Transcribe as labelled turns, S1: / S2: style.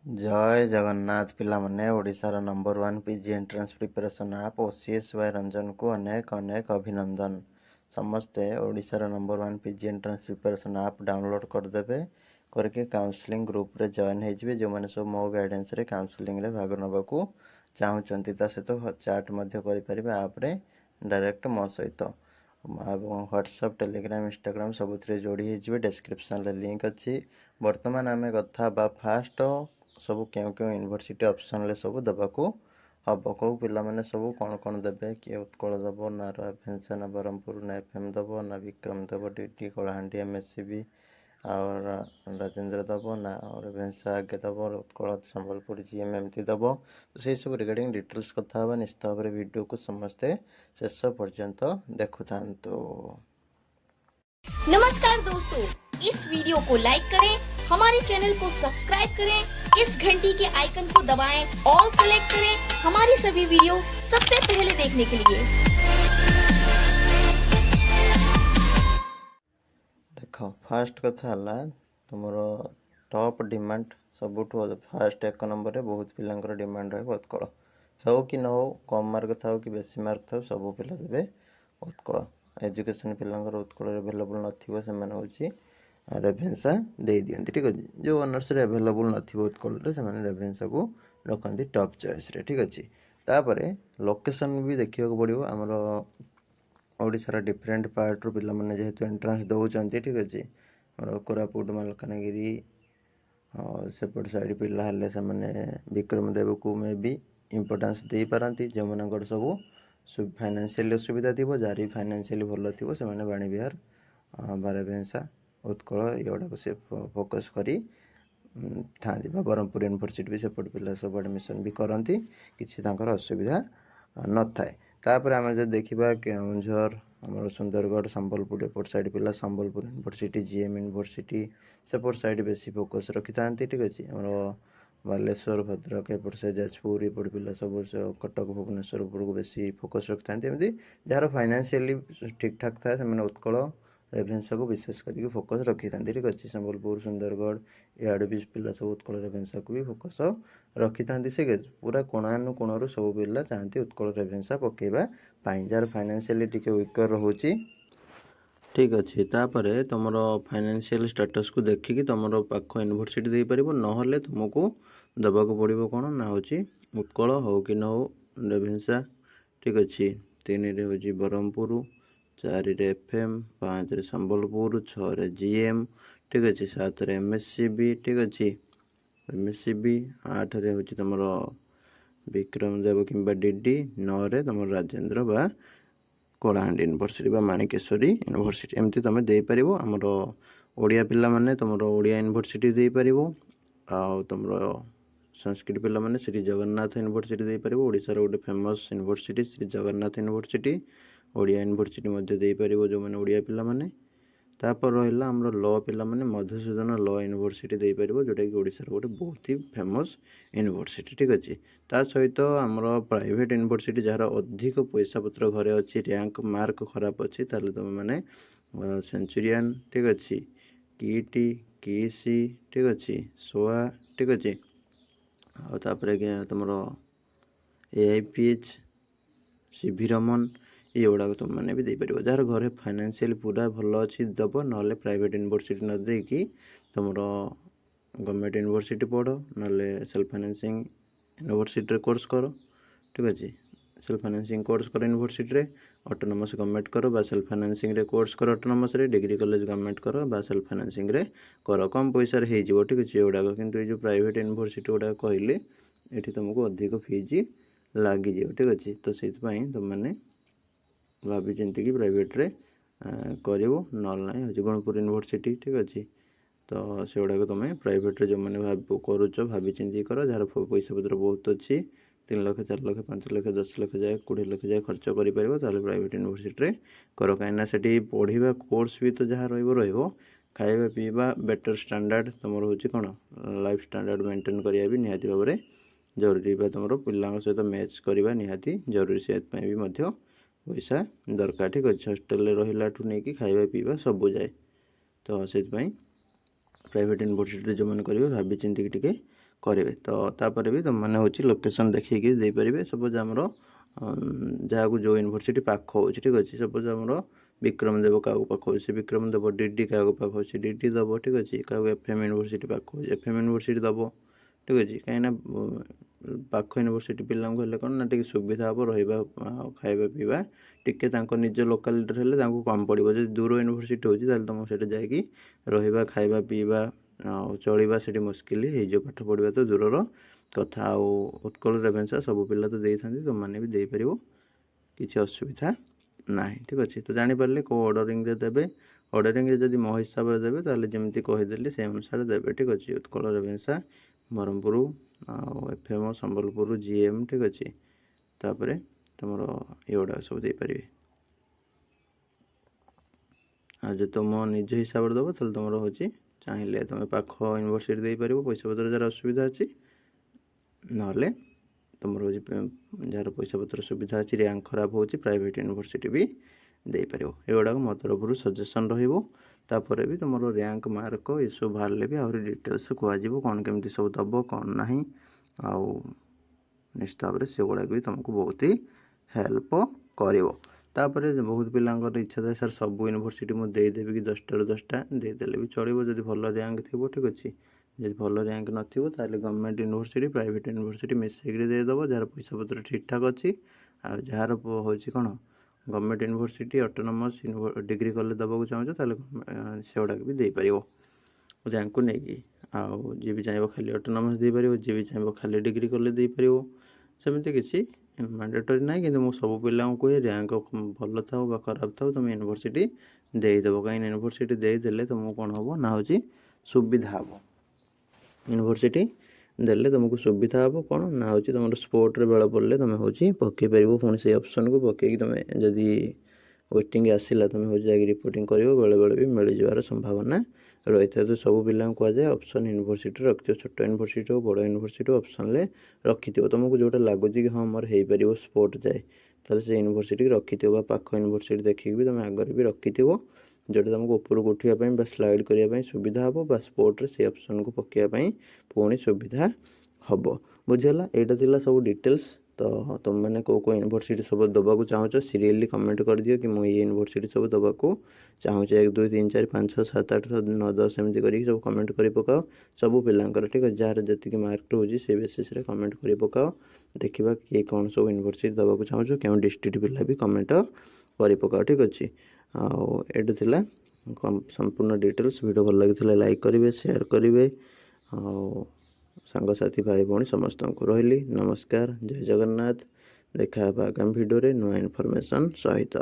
S1: जय जगन्नाथ पिलामने ओडिशार number 1 PG entrance preparation app OCS Y Ranjan को अनेक अनेक अभिनंदन। समस्ते ओडिशार number 1 PG entrance preparation app download करदे करके काउंसलिंग ग्रुप रे जॉइन हो जो मैंने सब मो गाइडेंस रे काउंसलिंग रे भाग नबाकू चाहूँगी सहित चैट आप डायरेक्ट मो सहित व्हाट्सअप टेलीग्राम इंस्टाग्राम सबुथ जोड़ी हो डिस्क्रिप्शन लिंक अच्छी। बर्तमान आम कथा फास्ट सब क्यों क्यों यूनिवर्सिटी ऑप्शन सब देवाक हम कौ पाने सब कौन देवे किए उत्कल देव ना रेभेन्सा ना ब्रह्मपुर ना एफएम देव ना विक्रम देव डीटी कलाहांडी एमएससीबी और राजेंद्र देव ना रेभेन्सा आगे देव उत्कल संबलपुर जीएम एमती देव तो से सब रिगार्डिंग डिटेल्स कथा निश्चित भाव में वीडियो को समस्ते शेष पर्यंत देखु था।
S2: नमस्कार दोस्तों, इस वीडियो को लाइक करें, हमारे चैनल को सब्सक्राइब करें, इस घंटी के आइकन को दबाएं, ऑल सेलेक्ट करें हमारी सभी वीडियो सबसे पहले देखने के लिए।
S1: देख फास्ट कथा तुम टॉप डिमांड सबुठ फास्ट एक नंबर रे बहुत पिलांकर डिमांड रहे उत्कल हो कि न हो कम मार्क था कि बेसी मार्क था सब पिला देवे उत्कल। एजुकेशन पिलांकर उत्कल एभेलेबल नथिबो सेमाने होची रेभेन्सा दे दियंती ठीक अछि। जो ऑनर्स रे एभेलेबल नथिबो उत्कल रे सेमाने रेभेन्सा को रखंती टॉप चॉइस रे ठीक अछि। तापरे लोकेशन भी देखियो पड़िबो हमर ओडिशार डिफरेंट पार्ट रो पिला माने जेहेतु एंट्रेंस दउचंती ठीक अछि। हमर कोरापुट मलकानगिरी और सेपट साइड पिला हेले सेमाने विक्रम देव को मे भी इंपोर्टेंस दे पारंती जो मनकर सब फाइनेंशियली असुविधा थी जार फाइनेंशियली भल थी से बाणीविहार रेभेन्सा उत्कल एगुड़ा से फोकस करी था ब्रह्मपुर यूनिवर्सिटी भी सेपट पिला सब एडमिशन भी करती किसी असुविधा न थाए। तापर आम जो देखा केउझर आम सुंदरगढ़ संबलपुर एपट साइड पिला संबलपुर यूनिवर्सिटी जीएम यूनिवर्सिटी सेपट साइड बेसी फोकस रखी था ठीक अच्छे। आम बालेश्वर भद्रक एपट से जाजपुर एपट पिला सब कटक भुवनेश्वर को बेसी फोकस रखी था एमती जार फाइनेंशियली ठीक ठाक था से उत्कल रेभेन्सा को विशेष करके फोकस रखी था ठीक अच्छे। संबलपुर सुंदरगढ़ इे भी पिला सब उत्कल रेभेन्सा को भी फोकस रखी था से पूरा कोणानु कोणरू सब पिला चाहती उत्कल रेभेन्सा पकेबा जार फाइनेंशियली टिके वीकर रोचे ठीक अच्छे। तापर तुम फाइनेंशियल स्टेटस को देखिकी तुम पाख यूनिवर्सिटी दे पार ना तुमको दबा पड़ो कौन ना हूँ उत्कल हो कि न हो रेभेन्सा ठीक अच्छे। 3 रे हूँ ब्रह्मपुर 4 रे एफएम 5 रे संबलपुर 6 रे जीएम ठीक अच्छे 7 रे एमएससीबी ठीक अच्छे एमएससीबी 8 रे हूँ तुम विक्रम देव कि डीडी 9 रे तुम राजेंद्र बा कलाहांडी यूनिवर्सिटी बा माणिकेश्वरी यूनिवर्सिटी एमती तुम दे पार आमर ओडिया पिला माने तुम ओडिया यूनिवर्सिटी दे पार तुम संस्कृत पिला माने श्री जगन्नाथ यूनिवर्सिटी दे पार ओडिशार गोटे famous university Shri Jagannath university Odia university मध्य दे पार जो मैंने ओडिया पिला माने। तापर रहा आमर लॉ पिला माने मधुसूदन लॉ यूनिवर्सिटी दे पार जोटा कि ओडिशार गोटे बहुत ही फेमस यूनिवर्सिटी ठीक अच्छे। ता सहित आमर प्राइवेट यूनिवर्सिटी जार अधिक पैसा पत्र घरे अच्छी रैंक मार्क खराब अच्छी ताले तुम मैंने सेंचुरियन ठीक अच्छे कीटी कीसी ठीक अच्छे सोआ ठीक अच्छे आउे तुम एआईपीएच सीवी रमन ये गुड़ाक तुम मैंने भी देपर जार घरे फाइनेंशियल पूरा भल अच्छी दब ना प्राइवेट यूनिवर्सिटी न देकी तुम गवर्नमेंट यूनिवर्सिटी पढ़ ना सेल्फ फाइनेंसिंग यूनिवर्सिटी कोर्स कर ठीक अच्छे। सेल्फ फाइनेंसिंग कोर्स कर यूनिवर्सिटी रे ऑटोनोमस गवर्नमेंट कर बा सेल्फ फाइनेंसिंग रे कोर्स कर ऑटोनोमस रे डिग्री कॉलेज गवर्नमेंट कर बा सेल्फ फाइनेंसिंग रे कर कम पैसा हो ठीक अच्छे गुड़ाक किंतु ये जो प्राइवेट यूनिवर्सिटी गुड़ाक कहले ये तुमको अधिक फीज लगी ठीक अच्छे। तो से तुम मैंने भाभी चिंती कि प्राइवेट रे करो ना गुणपुर यूनिवर्सिटी ठीक अच्छे। तो से गुड़ाक तुम प्राइवेट रे जो मैंने करुच भाभी चिंती कर जार पैसा पत्र बहुत अच्छी 3 लाख 4 लाख 5 लाख 10 लाख जाए 20 लाख जाए खर्च कर प्राइवेट यूनिवर्सिटी रे कर कहीं पढ़ा कोर्स भी तो जहाँ खाଇବା पीवा बेटर स्टैंडर्ड तुम हूँ कौन लाइफ स्टैंडर्ड मेंटेन करवा भी निहाती भाव में जरूरी तुम पिला सहित मैच करवा निहाती जरूरी से भी पैसा दरकार ठीक अच्छे। हॉस्टेल रही नहीं कि खाଇବା पीवा सब जाए तो से प्राइवेट यूनिवर्सिटी जो मैंने करेंगे भाभी चिंतिक टिके କରିବେ। ତ ତାପରେ ବି ତୁମମାନେ ହେଉଛି ଲୋକେସନ୍ ଦେଖିକି ଦେଇପାରିବେ। ସପୋଜ୍ ଆମର ଯାହାକୁ ଯେଉଁ ୟୁନିଭର୍ସିଟି ପାଖ ହେଉଛି ଠିକ୍ ଅଛି। ସପୋଜ୍ ଆମର ବିକ୍ରମ ଦେବ କାହାକୁ ପାଖ ହେଉଛି ସେ ବିକ୍ରମ ଦେବ, ଡିଡି କାହାକୁ ପାଖ ହେଉଛି ଡିଡି ଦେବ ଠିକ୍ ଅଛି। କାହାକୁ ଏଫ୍ଏମ୍ ୟୁନିଭର୍ସିଟି ପାଖ ହେଉଛି ଏଫ୍ଏମ୍ ୟୁନିଭର୍ସିଟି ଦେବ ଠିକ୍ ଅଛି। କାହିଁକିନା ପାଖ ୟୁନିଭର୍ସିଟି ପିଲାଙ୍କୁ ହେଲେ କ'ଣ ନା ଟିକେ ସୁବିଧା ହେବ ରହିବା ଖାଇବା ପିଇବା ଟିକେ ତାଙ୍କ ନିଜ ଲୋକାଲିଟିରେ ହେଲେ ତାଙ୍କୁ କମ୍ ପଡ଼ିବ। ଯଦି ଦୂର ୟୁନିଭର୍ସିଟି ହେଉଛି ତାହେଲେ ତୁମକୁ ସେଠି ଯାଇକି ରହିବା ଖାଇବା ପିଇବା ଆଉ ଚଳିବା ସେଠି ମୁସ୍କିଲ ହେଇଯିବ। ପାଠ ପଢ଼ିବା ତ ଦୂରର କଥା। ଆଉ ଉତ୍କଳ ରେଭେନ୍ସା ସବୁ ପିଲା ତ ଦେଇଥାନ୍ତି, ତୁମମାନେ ବି ଦେଇପାରିବ, କିଛି ଅସୁବିଧା ନାହିଁ ଠିକ୍ ଅଛି। ତ ଜାଣିପାରିଲେ କେଉଁ ଅର୍ଡ଼ରିଂରେ ଦେବେ। ଅର୍ଡ଼ରିଂରେ ଯଦି ମୋ ହିସାବରେ ଦେବେ ତାହେଲେ ଯେମିତି କହିଦେଲି ସେ ଅନୁସାରେ ଦେବେ ଠିକ୍ ଅଛି। ଉତ୍କଳ ରେଭେନ୍ସା, ବ୍ରହ୍ମପୁର ଆଉ ଏଫ୍ଏମ୍ ସମ୍ବଲପୁର ଜିଏମ୍ ଠିକ୍ ଅଛି। ତାପରେ ତୁମର ଏଗୁଡ଼ାକ ସବୁ ଦେଇପାରିବେ। ଆଉ ଯଦି ତୁମ ନିଜ ହିସାବରେ ଦେବ ତାହେଲେ ତୁମର ହେଉଛି ଚାହିଁଲେ ତୁମେ ପାଖ ୟୁନିଭର୍ସିଟି ଦେଇପାରିବ ପଇସା ପତ୍ର ଯାହାର ଅସୁବିଧା ଅଛି। ନହେଲେ ତୁମର ହେଉଛି ଯାହାର ପଇସା ପତ୍ର ସୁବିଧା ଅଛି ର୍ୟାଙ୍କ ଖରାପ ହେଉଛି ପ୍ରାଇଭେଟ୍ ୟୁନିଭର୍ସିଟି ବି ଦେଇପାରିବ। ଏଗୁଡ଼ାକ ମୋ ତରଫରୁ ସଜେସନ୍ ରହିବ। ତାପରେ ବି ତୁମର ର୍ୟାଙ୍କ ମାର୍କ ଏସବୁ ବାହାରିଲେ ବି ଆହୁରି ଡିଟେଲ୍ସ କୁହାଯିବ କ'ଣ କେମିତି ସବୁ ଦେବ କ'ଣ ନାହିଁ। ଆଉ ନିଶ୍ଚିତ ଭାବରେ ସେଗୁଡ଼ାକ ବି ତୁମକୁ ବହୁତ ହି ହେଲ୍ପ କରିବ। ତାପରେ ବହୁତ ପିଲାଙ୍କର ଇଚ୍ଛା ଥାଏ ସାର୍ ସବୁ ୟୁନିଭର୍ସିଟି ମୁଁ ଦେଇଦେବି କି 10ଟାରୁ 10ଟା ଦେଇଦେଲେ ବି ଚଳିବ ଯଦି ଭଲ ର୍ୟାଙ୍କ ଥିବ ଠିକ୍ ଅଛି। ଯଦି ଭଲ ର୍ୟାଙ୍କ ନଥିବ ତାହେଲେ ଗଭର୍ଣ୍ଣମେଣ୍ଟ ୟୁନିଭର୍ସିଟି ପ୍ରାଇଭେଟ୍ ୟୁନିଭର୍ସିଟି ମିଶେଇକିରି ଦେଇଦେବ ଯାହାର ପଇସା ପତ୍ର ଠିକ୍ ଠାକ୍ ଅଛି। ଆଉ ଯାହାର ହେଉଛି କ'ଣ government university autonomous degree college ଦେବାକୁ ଚାହୁଁଛ ତାହେଲେ ସେଗୁଡ଼ାକ ବି ଦେଇପାରିବ ର୍ୟାଙ୍କକୁ ନେଇକି। ଆଉ ଯିଏ ବି ଚାହିଁବ ଖାଲି ଅଟୋନମସ୍ ଦେଇପାରିବ, ଯିଏ ବି ଚାହିଁବ ଖାଲି ଡିଗ୍ରୀ କଲେଜ ଦେଇପାରିବ। ସେମିତି କିଛି ମ୍ୟାଣ୍ଡେଟୋରୀ ନାହିଁ, କିନ୍ତୁ ମୁଁ ସବୁ ପିଲାଙ୍କୁ କୁହେ ର୍ୟାଙ୍କ ଭଲ ଥାଉ ବା ଖରାପ ଥାଉ ତୁମେ ୟୁନିଭର୍ସିଟି ଦେଇଦେବ। କାହିଁକିନା ୟୁନିଭର୍ସିଟି ଦେଇଦେଲେ ତୁମକୁ କ'ଣ ହେବ ନା ହେଉଛି ସୁବିଧା ହେବ। ୟୁନିଭର୍ସିଟି ଦେଲେ ତୁମକୁ ସୁବିଧା ହେବ କ'ଣ ନା ହେଉଛି ତୁମର ସ୍ପୋର୍ଟରେ ବେଳ ପଡ଼ିଲେ ତୁମେ ହେଉଛି ପକାଇ ପାରିବ। ପୁଣି ସେଇ ଅପସନ୍କୁ ପକାଇକି ତୁମେ ଯଦି ୱେଟିଂ ଆସିଲା ତୁମେ ହେଉଛି ଯାଇକି ରିପୋର୍ଟିଂ କରିବ, ବେଳେବେଳେ ବି ମିଳିଯିବାର ସମ୍ଭାବନା ରହିଥାଏ। ତ ସବୁ ପିଲାଙ୍କୁ କୁହାଯାଏ ଅପସନ୍ ୟୁନିଭର୍ସିଟିରେ ରଖିଥିବ। ଛୋଟ ୟୁନିଭର୍ସିଟି ହଉ ବଡ଼ ୟୁନିଭର୍ସିଟି ହଉ ଅପସନ୍ରେ ରଖିଥିବ। ତୁମକୁ ଯେଉଁଟା ଲାଗୁଛି କି ହଁ ମୋର ହେଇପାରିବ ସ୍ପୋର୍ଟ ଯାଏ ତାହେଲେ ସେ ୟୁନିଭର୍ସିଟିକି ରଖିଥିବ ବା ପାଖ ୟୁନିଭର୍ସିଟି ଦେଖିକି ବି ତୁମେ ଆଗରେ ବି ରଖିଥିବ। ଯେଉଁଟା ତୁମକୁ ଉପରକୁ ଉଠିବା ପାଇଁ ବା ସ୍ଲାଇଡ଼୍ କରିବା ପାଇଁ ସୁବିଧା ହେବ ବା ସ୍ପୋର୍ଟରେ ସେ ଅପସନ୍କୁ ପକାଇବା ପାଇଁ ପୁଣି ସୁବିଧା ହେବ। ବୁଝିଗଲା? ଏଇଟା ଥିଲା ସବୁ ଡିଟେଲ୍ସ। ତ ତୁମମାନେ କେଉଁ ୟୁନିଭର୍ସିଟି ସବୁ ଦେବାକୁ ଚାହୁଁଛ ସିରିଏଲି କମେଣ୍ଟ କରିଦିଅ କି ମୁଁ ଏଇ ୟୁନିଭର୍ସିଟି ସବୁ ଦେବାକୁ ଚାହୁଁଛି। 1 2 3 4 5 6 7 8 9 10 ଏମିତି କରିକି ସବୁ କମେଣ୍ଟ କରି ପକାଅ ସବୁ ପିଲାଙ୍କର ଠିକ୍ ଅଛି। ଯାହାର ଯେତିକି ମାର୍କ ରହୁଛି ସେଇ ବେସିସ୍ରେ କମେଣ୍ଟ କରି ପକାଅ। ଦେଖିବା କିଏ କ'ଣ ସବୁ ୟୁନିଭର୍ସିଟି ଦେବାକୁ ଚାହୁଁଛ, କେଉଁ ଡିଷ୍ଟ୍ରିକ୍ଟ ପିଲା ବି କମେଣ୍ଟ କରି ପକାଅ ଠିକ୍ ଅଛି। ଆଉ ଏଇଟା ଥିଲା ସମ୍ପୂର୍ଣ୍ଣ ଡିଟେଲ୍ସ। ଭିଡ଼ିଓ ଭଲ ଲାଗିଥିଲେ ଲାଇକ୍ କରିବେ, ସେୟାର କରିବେ। ଆଉ ସାଙ୍ଗସାଥି ଭାଇ ଭଉଣୀ ସମସ୍ତଙ୍କୁ ରହିଲି ନମସ୍କାର, ଜୟ ଜଗନ୍ନାଥ। ଦେଖା ହେବା ଆଗାମୀ ଭିଡ଼ିଓରେ ନୂଆ ଇନଫର୍ମେସନ୍ ସହିତ।